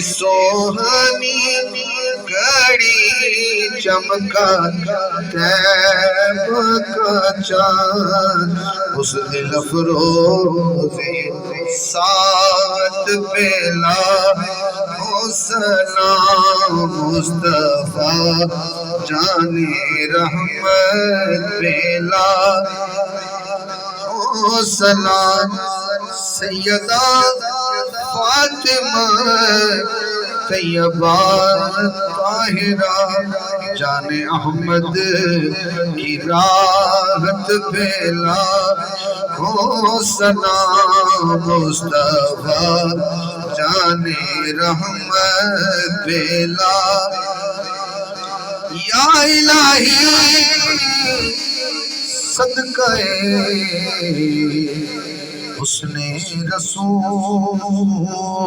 سوہنی گھڑی چمکا طیب کا چاند، اس دل افروز سات بیلا ہو سلام مصطفیٰ جان رحمت بیلا ہو سلام سیدہ فاطمہ طیبہ طاہرہ جان احمد کی راحت بیلا ہو سلام مصطفیٰ جان رحمت بیلا یا الہی صدقہ حسن رسول